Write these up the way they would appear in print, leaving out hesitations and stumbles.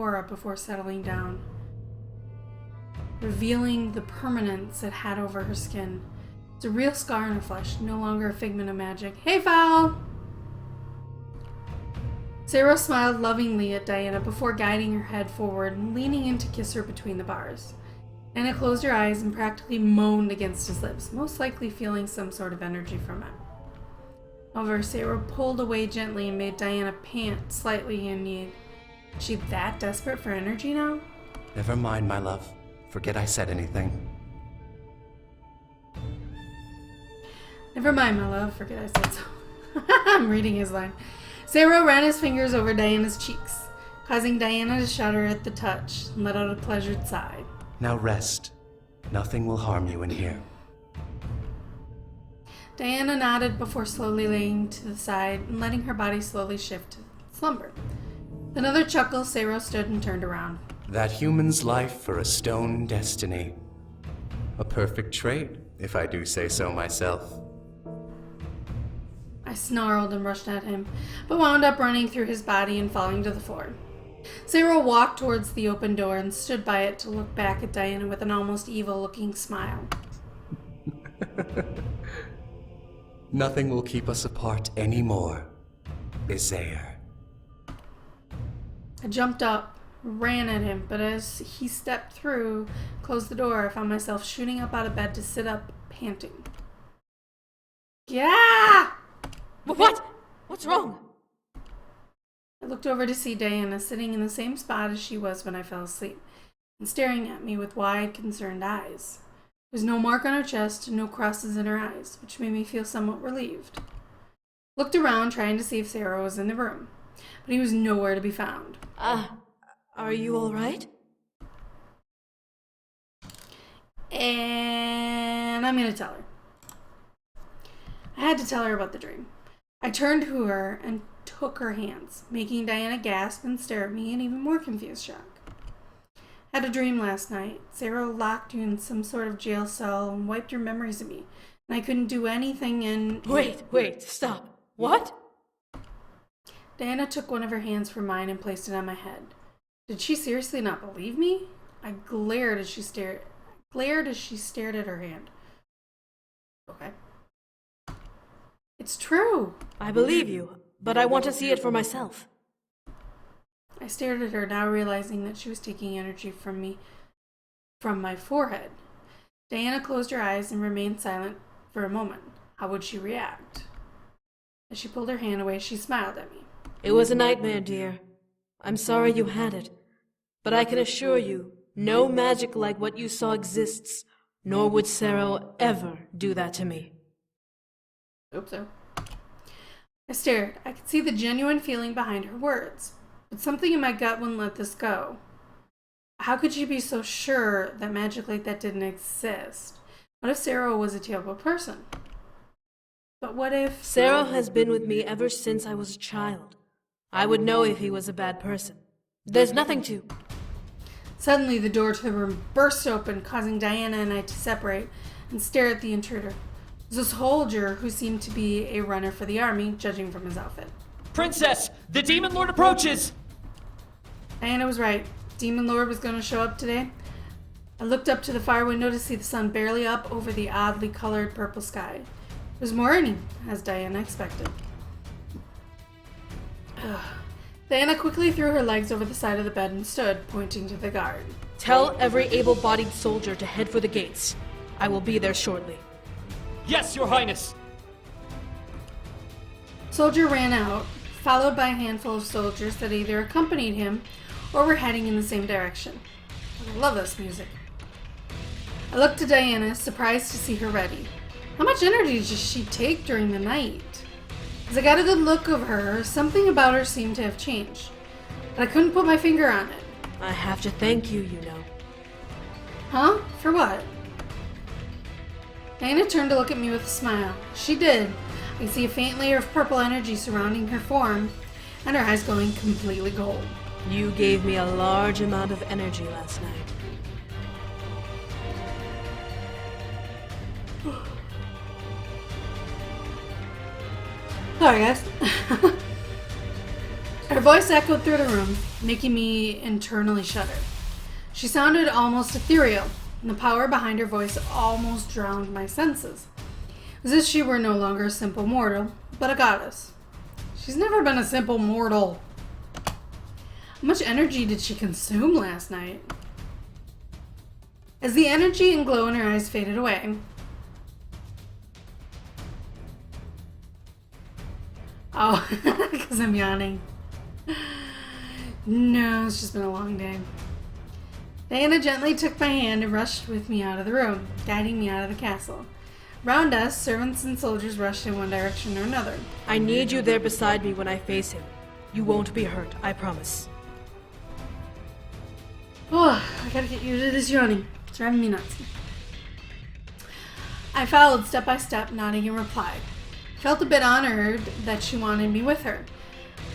aura before settling down, revealing the permanence it had over her skin. It's a real scar in her flesh, no longer a figment of magic. Hey, Fowl! Sarah smiled lovingly at Diana before guiding her head forward and leaning in to kiss her between the bars. Diana closed her eyes and practically moaned against his lips, most likely feeling some sort of energy from it. However, Sarah pulled away gently and made Diana pant slightly in need. Is she that desperate for energy now? Never mind, my love. Forget I said anything. Never mind, my love. Forget I said so. I'm reading his line. Sarah ran his fingers over Diana's cheeks, causing Diana to shudder at the touch and let out a pleasured sigh. Now rest. Nothing will harm you in here. Diana nodded before slowly laying to the side and letting her body slowly shift to slumber. With another chuckle, Sarah stood and turned around. That human's life for a stone destiny. A perfect trait, if I do say so myself. I snarled and rushed at him, but wound up running through his body and falling to the floor. Sarah walked towards the open door and stood by it to look back at Diana with an almost evil-looking smile. Nothing will keep us apart anymore, Isaiah. I jumped up, ran at him, but as he stepped through, closed the door, I found myself shooting up out of bed to sit up, panting. Yeah! What? What's wrong? I looked over to see Diana sitting in the same spot as she was when I fell asleep, and staring at me with wide, concerned eyes. There was no mark on her chest and no crosses in her eyes, which made me feel somewhat relieved. Looked around, trying to see if Sarah was in the room, but he was nowhere to be found. Are you all right? And I'm going to tell her. I had to tell her about the dream. I turned to her and took her hands, making Diana gasp and stare at me in even more confused shock. I had a dream last night. Sarah locked you in some sort of jail cell and wiped your memories of me, and I couldn't do anything and... Wait, stop. What? Diana took one of her hands from mine and placed it on my head. Did she seriously not believe me? I glared as she stared at her hand. Okay. It's true. I believe you, but I want to see it for myself. I stared at her, now realizing that she was taking energy from me, from my forehead. Diana closed her eyes and remained silent for a moment. How would she react? As she pulled her hand away, she smiled at me. It was a nightmare, dear. I'm sorry you had it, but I can assure you, no magic like what you saw exists, nor would Sarah ever do that to me. Hope so. I stared. I could see the genuine feeling behind her words, but something in my gut wouldn't let this go. How could she be so sure that magic like that didn't exist? What if Sarah was a terrible person? But what if... Sarah has been with me ever since I was a child. I would know if he was a bad person. There's nothing to... Suddenly, the door to the room burst open, causing Diana and I to separate and stare at the intruder. It was a soldier who seemed to be a runner for the army, judging from his outfit. Princess, the Demon Lord approaches! Diana was right. Demon Lord was going to show up today. I looked up to the far window to see the sun barely up over the oddly colored purple sky. It was morning, as Diana expected. Diana quickly threw her legs over the side of the bed and stood, pointing to the guard. Tell every able-bodied soldier to head for the gates. I will be there shortly. Yes, Your Highness! Soldier ran out, followed by a handful of soldiers that either accompanied him or were heading in the same direction. I love this music. I looked to Diana, surprised to see her ready. How much energy does she take during the night? As I got a good look of her, something about her seemed to have changed, but I couldn't put my finger on it. I have to thank you, you know. Huh? For what? Diana turned to look at me with a smile. She did. I could see a faint layer of purple energy surrounding her form, and her eyes glowing completely gold. You gave me a large amount of energy last night. Sorry, guys. Her voice echoed through the room. making me internally shudder. She sounded almost ethereal, and the power behind her voice almost drowned my senses. As if she were no longer a simple mortal, but a goddess. She's never been a simple mortal. How much energy did she consume last night? As the energy and glow in her eyes faded away, oh, because I'm yawning. No, it's just been a long day. Diana gently took my hand and rushed with me out of the room, guiding me out of the castle. Round us, servants and soldiers rushed in one direction or another. I need you there beside me when I face him. You won't be hurt, I promise. Oh, I gotta get used to this yawning. It's driving me nuts. I followed step by step, nodding in reply. I felt a bit honored that she wanted me with her,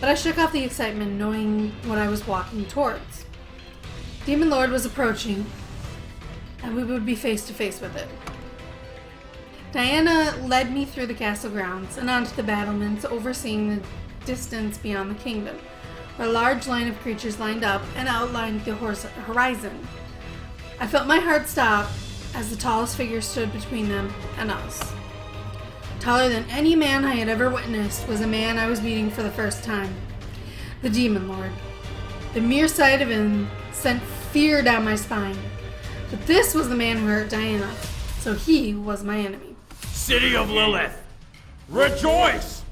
but I shook off the excitement knowing what I was walking towards. Demon Lord was approaching, and we would be face to face with it. Diana led me through the castle grounds and onto the battlements overseeing the distance beyond the kingdom, where a large line of creatures lined up and outlined the horizon. I felt my heart stop as the tallest figure stood between them and us. Taller than any man I had ever witnessed was a man I was meeting for the first time, the Demon Lord. The mere sight of him sent fear down my spine. But this was the man who hurt Diana, so he was my enemy. City of Lilith, rejoice!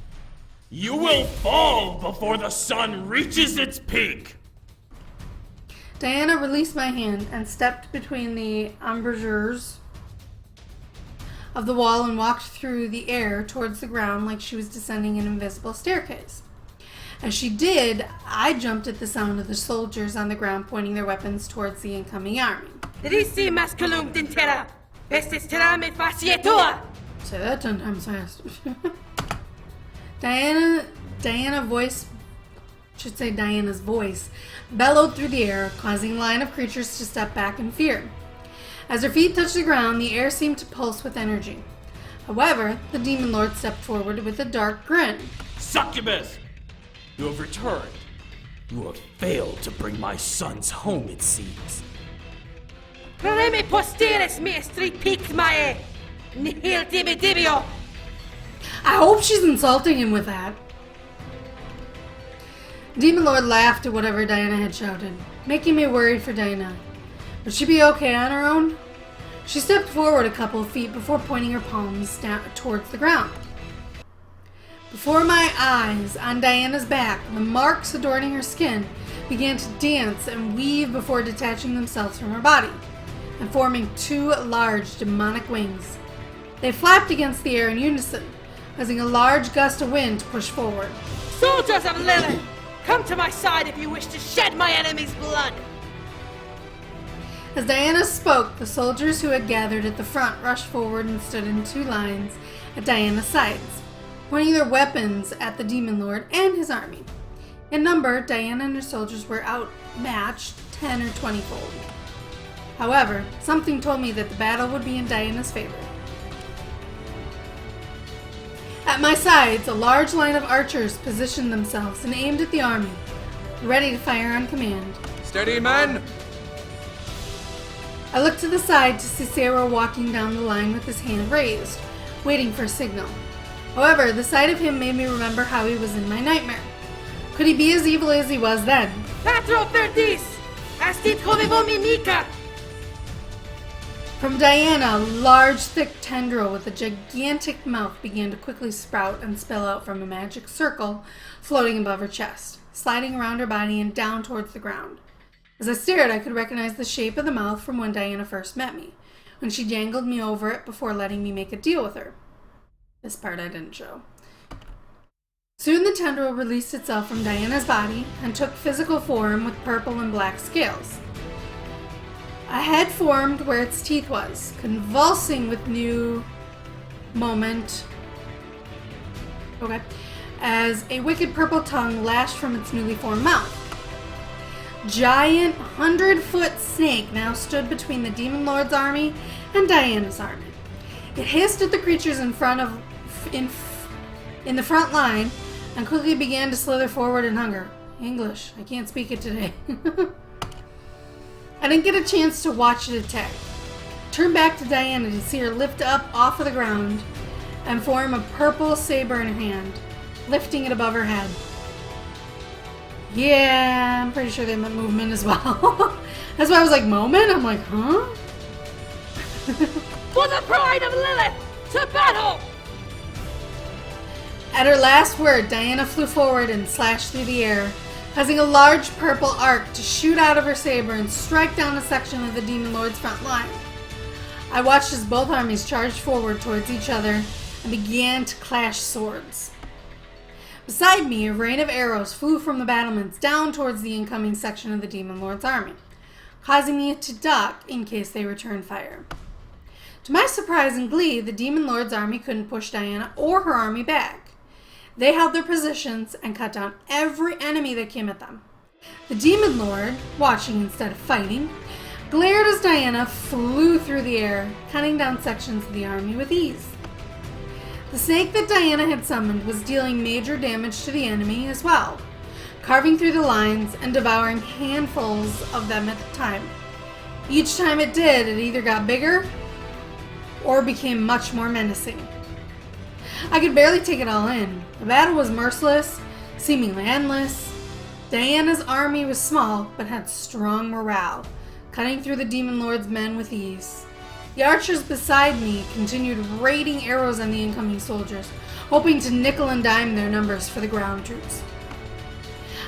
You will fall before the sun reaches its peak! Diana released my hand and stepped between the embrasures of the wall and walked through the air towards the ground like she was descending an invisible staircase. As she did, I jumped at the sound of the soldiers on the ground pointing their weapons towards the incoming army. Risi masculum dintera, estis terame facietua! Say that 10 times fast. Diana's voice bellowed through the air, causing a line of creatures to step back in fear. As her feet touched the ground, the air seemed to pulse with energy. However, the Demon Lord stepped forward with a dark grin. Succubus! You have returned. You have failed to bring my sons home, it seems. Reme posteris maestri picmae, nihil dibidibio! I hope she's insulting him with that. Demon Lord laughed at whatever Diana had shouted, making me worried for Diana. Would she be okay on her own? She stepped forward a couple of feet before pointing her palms down towards the ground. Before my eyes, on Diana's back, the marks adorning her skin began to dance and weave before detaching themselves from her body and forming two large demonic wings. They flapped against the air in unison, causing a large gust of wind to push forward. Soldiers of Lilith, come to my side if you wish to shed my enemy's blood! As Diana spoke, the soldiers who had gathered at the front rushed forward and stood in two lines at Diana's sides, pointing their weapons at the Demon Lord and his army. In number, Diana and her soldiers were outmatched 10 or 20-fold. However, something told me that the battle would be in Diana's favor. At my sides, a large line of archers positioned themselves and aimed at the army, ready to fire on command. Steady, men! I looked to the side to see Sarah walking down the line with his hand raised, waiting for a signal. However, the sight of him made me remember how he was in my nightmare. Could he be as evil as he was then? Patro verdis, astit covivo mimica! From Diana, a large, thick tendril with a gigantic mouth began to quickly sprout and spill out from a magic circle floating above her chest, sliding around her body and down towards the ground. As I stared, I could recognize the shape of the mouth from when Diana first met me, when she jangled me over it before letting me make a deal with her. This part I didn't show. Soon the tendril released itself from Diana's body and took physical form with purple and black scales. A head formed where its teeth was, convulsing with new moment. As a wicked purple tongue lashed from its newly formed mouth. Giant 100-foot snake now stood between the Demon Lord's army and Diana's army. It hissed at the creatures in the front line and quickly began to slither forward in English. I can't speak it today. I didn't get a chance to watch it attack. Turn back to Diana to see her lift up off of the ground and form a purple saber in her hand, lifting it above her head. Yeah, I'm pretty sure they meant movement as well. That's why I was like, moment? I'm like, huh? For the pride of Lilith, to battle! At her last word, Diana flew forward and slashed through the air, causing a large purple arc to shoot out of her saber and strike down a section of the Demon Lord's front line. I watched as both armies charged forward towards each other and began to clash swords. Beside me, a rain of arrows flew from the battlements down towards the incoming section of the Demon Lord's army, causing me to duck in case they returned fire. To my surprise and glee, the Demon Lord's army couldn't push Diana or her army back. They held their positions and cut down every enemy that came at them. The Demon Lord, watching instead of fighting, glared as Diana flew through the air, cutting down sections of the army with ease. The snake that Diana had summoned was dealing major damage to the enemy as well, carving through the lines and devouring handfuls of them at a time. Each time it did, it either got bigger or became much more menacing. I could barely take it all in. The battle was merciless, seemingly endless. Diana's army was small, but had strong morale, cutting through the Demon Lord's men with ease. The archers beside me continued raining arrows on the incoming soldiers, hoping to nickel and dime their numbers for the ground troops.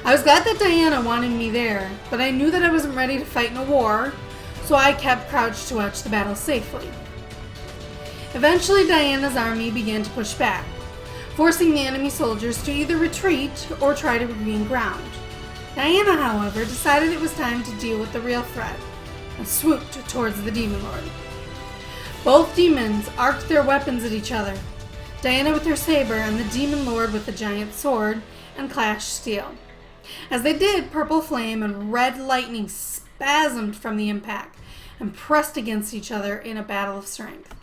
I was glad that Diana wanted me there, but I knew that I wasn't ready to fight in a war, so I kept crouched to watch the battle safely. Eventually, Diana's army began to push back, forcing the enemy soldiers to either retreat or try to regain ground. Diana, however, decided it was time to deal with the real threat and swooped towards the Demon Lord. Both demons arced their weapons at each other, Diana with her saber and the Demon Lord with the giant sword, and clashed steel. As they did, purple flame and red lightning spasmed from the impact and pressed against each other in a battle of strength.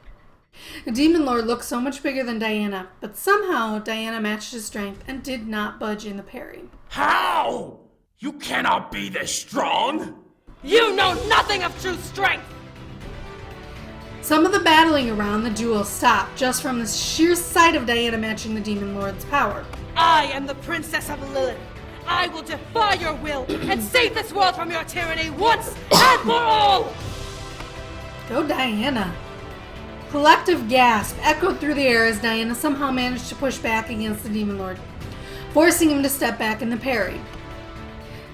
The Demon Lord looked so much bigger than Diana, but somehow Diana matched his strength and did not budge in the parry. How? You cannot be this strong! You know nothing of true strength! Some of the battling around the duel stopped just from the sheer sight of Diana matching the Demon Lord's power. I am the Princess of Lilith. I will defy your will and save this world from your tyranny once and for all! Go Diana! Collective gasp echoed through the air as Diana somehow managed to push back against the Demon Lord, forcing him to step back in the parry.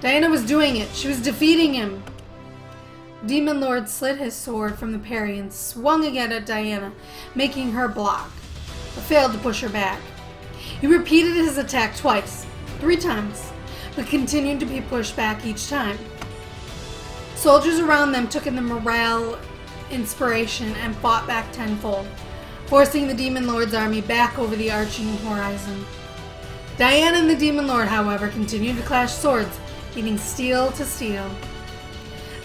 Diana was doing it. She was defeating him. Demon Lord slid his sword from the parry and swung again at Diana, making her block, but failed to push her back. He repeated his attack twice, 3 times, but continued to be pushed back each time. Soldiers around them took in the morale inspiration and fought back tenfold, forcing the Demon Lord's army back over the arching horizon. Diana and the Demon Lord, however, continued to clash swords, beating steel to steel.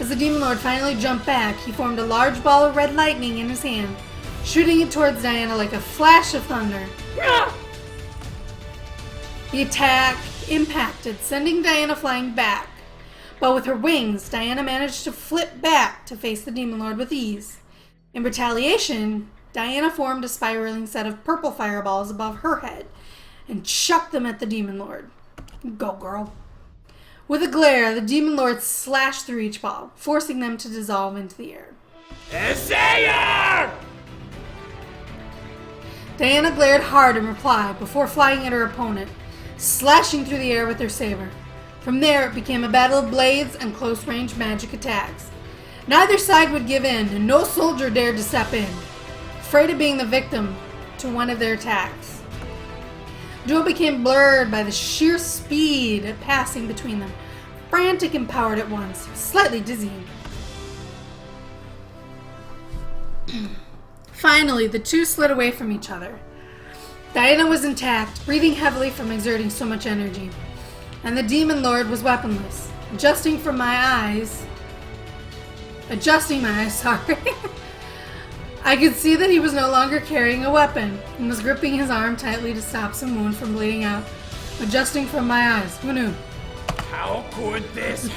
As the Demon Lord finally jumped back, he formed a large ball of red lightning in his hand, shooting it towards Diana like a flash of thunder. The attack impacted, sending Diana flying back. But with her wings, Diana managed to flip back to face the Demon Lord with ease. In retaliation, Diana formed a spiraling set of purple fireballs above her head and chucked them at the Demon Lord. Go, girl. With a glare, the Demon Lord slashed through each ball, forcing them to dissolve into the air. Isaiah! Diana glared hard in reply before flying at her opponent, slashing through the air with her saber. From there, it became a battle of blades and close-range magic attacks. Neither side would give in, and no soldier dared to step in, afraid of being the victim to one of their attacks. The duel became blurred by the sheer speed passing between them, frantic and powered at once, slightly dizzying. Finally, the two slid away from each other. Diana was intact, breathing heavily from exerting so much energy, and the Demon Lord was weaponless. Adjusting my eyes, sorry. I could see that he was no longer carrying a weapon and was gripping his arm tightly to stop some wound from bleeding out. Adjusting from my eyes. Who knew? How could this